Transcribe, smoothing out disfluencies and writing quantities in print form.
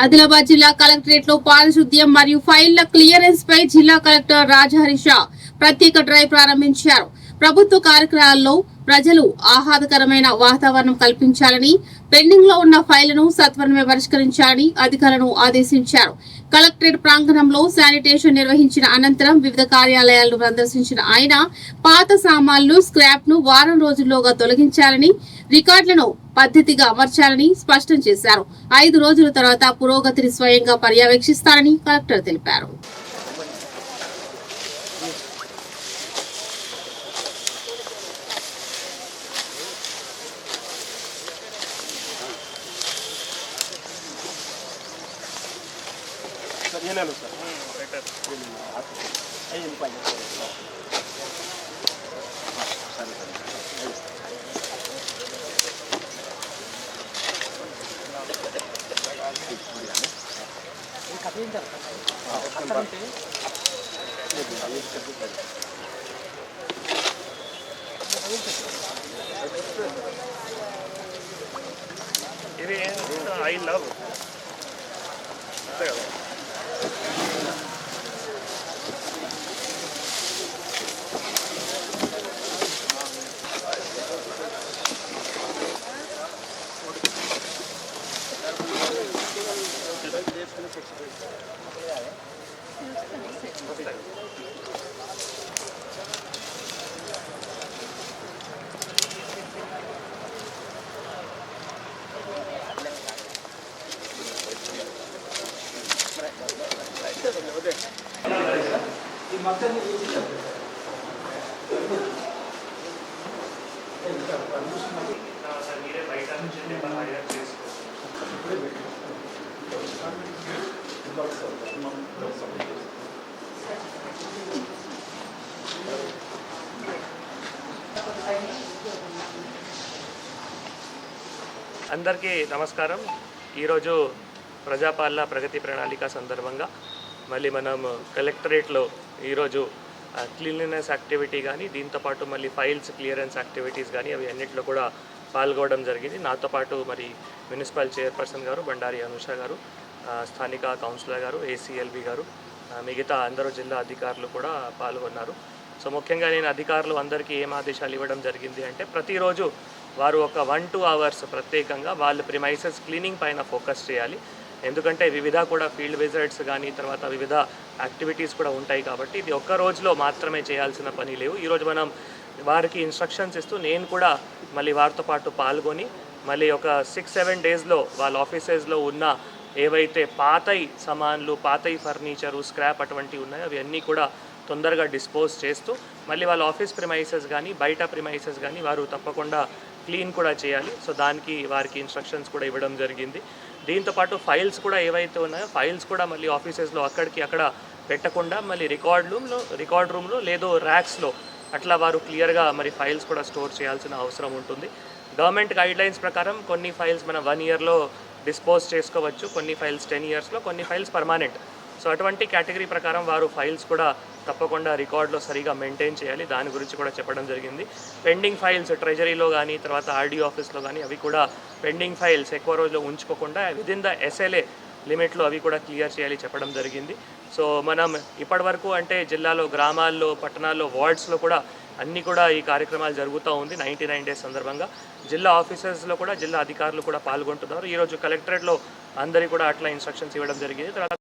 ఆదిలాబాద్ జిల్లా కలెక్టరేట్ లో పారిశుద్ధ్యం మరియు ఫైళ్ల క్లియరెన్స్ పై జిల్లా కలెక్టర్ రాజహరిష ప్రత్యేక డ్రైవ్ ప్రారంభించారు. ప్రభుత్వ కార్యక్రమాల్లో ప్రజలు ఆహ్లాదకరమైన వాతావరణం కల్పించాలని, పెండింగ్ లో ఉన్న ఫైళ్లను సత్వరమే పరిష్కరించాలని అధికారులను ఆదేశించారు. కలెక్టరేట్ ప్రాంగణంలో శానిటేషన్ నిర్వహించిన అనంతరం వివిధ కార్యాలయాలను సందర్శించిన ఆయన పాత సామాన్లు, స్క్రాప్ ను వారం రోజుల్లోగా తొలగించాలని, రికార్డులను పద్ధతిగా అమర్చాలని స్పష్టం చేశారు. 5 రోజుల తర్వాత పురోగతిని స్వయంగా పర్యవేక్షిస్తారని కలెక్టర్ తెలిపారు. ఇది ఐ లవ్ అంతే కదా. మీరే బయట నుంచి హైర్ చేసుకోవచ్చు. అందరికీ నమస్కారం. ఈరోజు ప్రజాపాలన ప్రగతి ప్రణాళిక సందర్భంగా మళ్ళీ మనం కలెక్టరేట్లో ఈరోజు క్లీన్లీనెస్ యాక్టివిటీ కానీ, దీంతోపాటు మళ్ళీ ఫైల్స్ క్లియరెన్స్ యాక్టివిటీస్ కానీ అవి అన్నింటిలో కూడా పాల్గొనడం జరిగింది. నాతో పాటు మరి మున్సిపల్ చైర్పర్సన్ గారు బండారి అనుష గారు, స్థానిక కౌన్సిలర్ గారు, ఏసీఎల్బీ గారు, మిగతా అందరూ జిల్లా అధికారులు కూడా పాల్గొన్నారు. సో ముఖ్యంగా నేను అధికారులు అందరికీ ఏం ఆదేశాలు ఇవ్వడం జరిగింది అంటే, ప్రతిరోజు వారు ఒక 1-2 అవర్స్ ప్రత్యేకంగా వాళ్ళ ప్రిమైసెస్ క్లీనింగ్ పైన ఫోకస్ చేయాలి. ఎందుకంటే వివిధ కూడా ఫీల్డ్ విజిట్స్ కానీ తర్వాత వివిధ యాక్టివిటీస్ కూడా ఉంటాయి కాబట్టి ఇది ఒక్క రోజులో మాత్రమే చేయాల్సిన పని లేవు. ఈరోజు మనం వారికి ఇన్స్ట్రక్షన్స్ ఇస్తూ నేను కూడా మళ్ళీ వారితో పాటు పాల్గొని మళ్ళీ ఒక 6-7 డేస్లో వాళ్ళ ఆఫీసెస్లో ఉన్న ఏవైతే పాతయి సామాన్లు, పాతయి ఫర్నిచరు, స్క్రాప్ అటువంటివి ఉన్నాయో అవి అన్నీ కూడా తొందరగా డిస్పోజ్ చేస్తూ మళ్ళీ వాళ్ళ ఆఫీస్ ప్రిమైసెస్ కానీ బయట ప్రిమైసెస్ కానీ వారు తప్పకుండా క్లీన్ కూడా చేయాలి. సో దానికి వారికి ఇన్స్ట్రక్షన్స్ కూడా ఇవ్వడం జరిగింది. దీంతోపాటు ఫైల్స్ కూడా ఏవైతే ఉన్నాయో ఫైల్స్ కూడా మళ్ళీ ఆఫీసెస్లో అక్కడికి అక్కడ పెట్టకుండా మళ్ళీ రికార్డ్ రూమ్లో లేదో ర్యాక్స్లో అట్లా వారు క్లియర్గా మరి ఫైల్స్ కూడా స్టోర్ చేయాల్సిన అవసరం ఉంటుంది. గవర్నమెంట్ గైడ్లైన్స్ ప్రకారం కొన్ని ఫైల్స్ మనం 1 ఇయర్లో డిస్పోజ్ చేసుకోవచ్చు, కొన్ని ఫైల్స్ 10 ఇయర్స్లో, కొన్ని ఫైల్స్ పర్మనెంట్. సో అటువంటి కేటగిరీ ప్రకారం వారు ఫైల్స్ కూడా తప్పకుండా రికార్డులో సరిగా మెయింటైన్ చేయాలి. దాని గురించి కూడా చెప్పడం జరిగింది. పెండింగ్ ఫైల్స్ ట్రెజరీలో కానీ తర్వాత ఆర్డీ ఆఫీస్లో కానీ అవి కూడా పెండింగ్ ఫైల్స్ ఎక్కువ రోజులు ఉంచుకోకుండా విదిన్ ద SLA లిమిట్లో అవి కూడా క్లియర్ చేయాలి చెప్పడం జరిగింది. సో మనం ఇప్పటి వరకు అంటే జిల్లాలో గ్రామాల్లో, పట్టణాల్లో, వార్డ్స్లో కూడా అన్నీ కూడా ఈ కార్యక్రమాలు జరుగుతూ ఉంది. 99 డేస్ సందర్భంగా జిల్లా ఆఫీసర్స్లో కూడా జిల్లా అధికారులు కూడా పాల్గొంటున్నారు. ఈరోజు కలెక్టరేట్లో అందరికీ కూడా అట్లా ఇన్స్ట్రక్షన్స్ ఇవ్వడం జరిగింది. తర్వాత